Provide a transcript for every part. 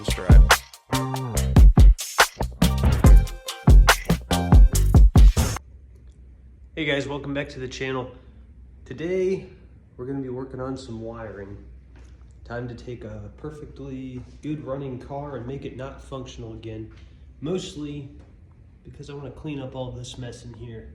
subscribe. Hey guys, welcome back to the channel. Today we're going to be working on some wiring. Time to take a perfectly good running car and make it not functional again. Mostly because I want to clean up all this mess in here.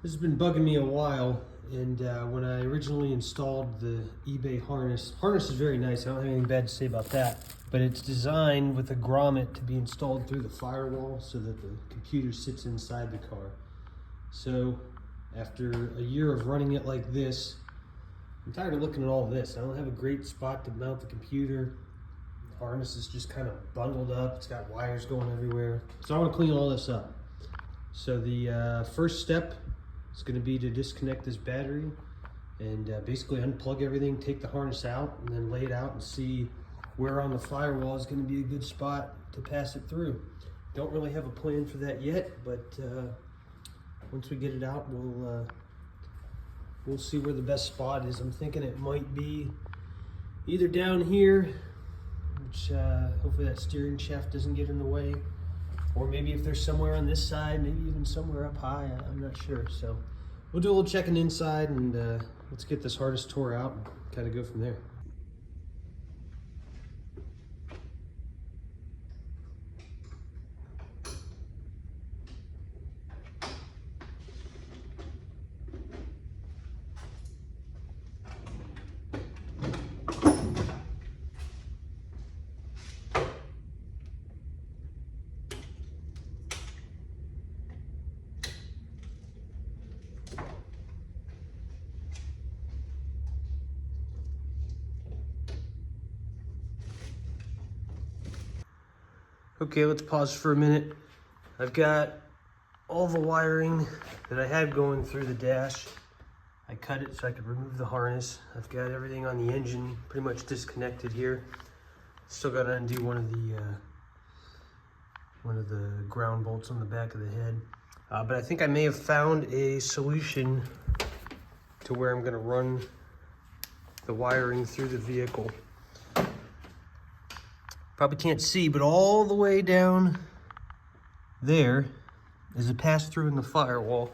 This has been bugging me a while, and when I originally installed the eBay harness is very nice. I don't have anything bad to say about that. But it's designed with a grommet to be installed through the firewall so that the computer sits inside the car. So after a year of running it like this, I'm tired of looking at all this. I don't have a great spot to mount the computer. The harness is just kind of bundled up. It's got wires going everywhere. So I want to clean all this up. So the first step is going to be to disconnect this battery and basically unplug everything, take the harness out, and then lay it out and see where on the firewall is going to be a good spot to pass it through. Don't really have a plan for that yet, but once we get it out, we'll see where the best spot is. I'm thinking it might be either down here, which hopefully that steering shaft doesn't get in the way, or maybe if there's somewhere on this side, maybe even somewhere up high. I'm not sure. So we'll do a little checking inside, and let's get this harness tore out and kind of go from there. Okay, let's pause for a minute. I've got all the wiring that I had going through the dash. I cut it so I could remove the harness. I've got everything on the engine pretty much disconnected here. Still got to undo one of the ground bolts on the back of the head. But I think I may have found a solution to where I'm going to run the wiring through the vehicle. Probably can't see, but all the way down there is a pass-through in the firewall.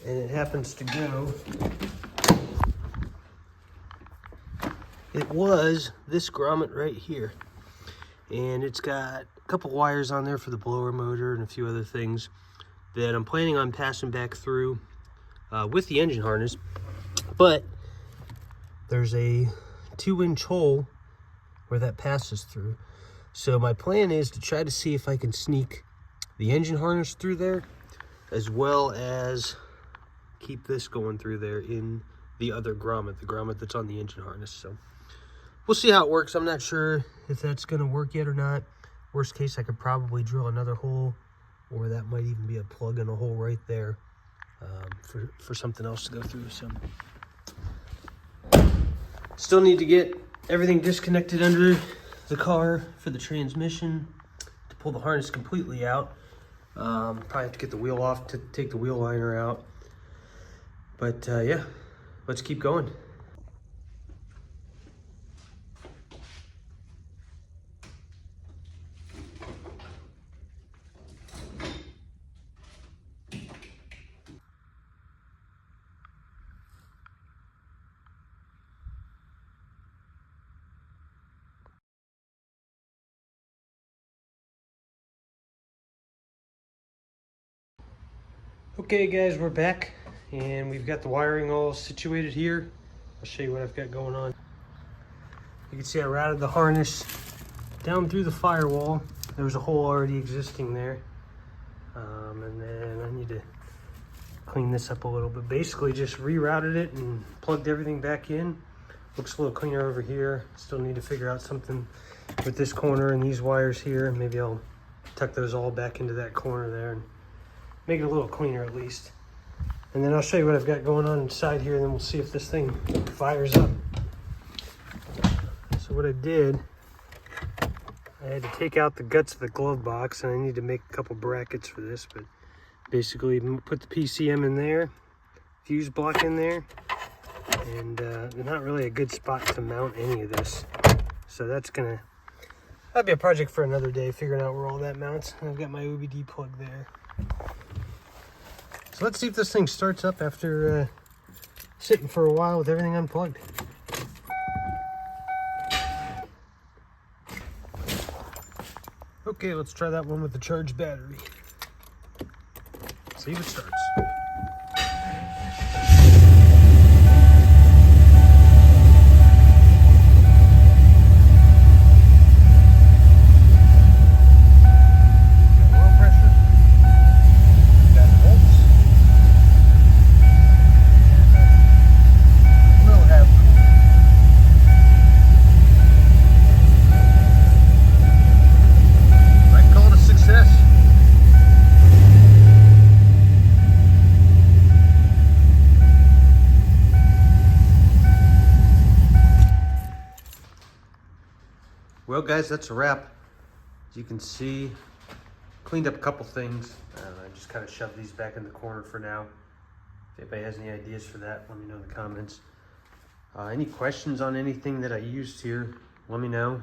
And it happens to go, it was this grommet right here. And it's got a couple wires on there for the blower motor and a few other things that I'm planning on passing back through with the engine harness. But there's a 2-inch hole where that passes through. So my plan is to try to see if I can sneak the engine harness through there, as well as keep this going through there in the other grommet, the grommet that's on the engine harness. So we'll see how it works. I'm not sure if that's gonna work yet or not. Worst case, I could probably drill another hole, or that might even be a plug in a hole right there for something else to go through. So still need to get everything disconnected under the car for the transmission to pull the harness completely out. Probably have to get the wheel off to take the wheel liner out. But yeah, let's keep going. Okay guys, we're back and we've got the wiring all situated here. I'll show you what I've got going on. You can see I routed the harness down through the firewall. There was a hole already existing there. And then I need to clean this up a little bit. Basically just rerouted it and plugged everything back in. Looks a little cleaner over here. Still need to figure out something with this corner and these wires here. Maybe I'll tuck those all back into that corner there and make it a little cleaner at least. And then I'll show you what I've got going on inside here, and then we'll see if this thing fires up. So what I did, I had to take out the guts of the glove box, and I need to make a couple brackets for this, but basically put the PCM in there, fuse block in there, and there's not really a good spot to mount any of this. So that'll be a project for another day, figuring out where all that mounts. I've got my OBD plug there. So let's see if this thing starts up after sitting for a while with everything unplugged. Okay, let's try that one with the charged battery. See if it starts. Well guys, that's a wrap. As you can see, cleaned up a couple things. I just kind of shoved these back in the corner for now. If anybody has any ideas for that, let me know in the comments. Any questions on anything that I used here, let me know.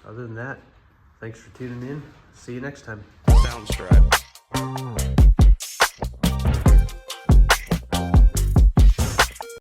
Other than that, thanks for tuning in. See you next time. Soundstripe.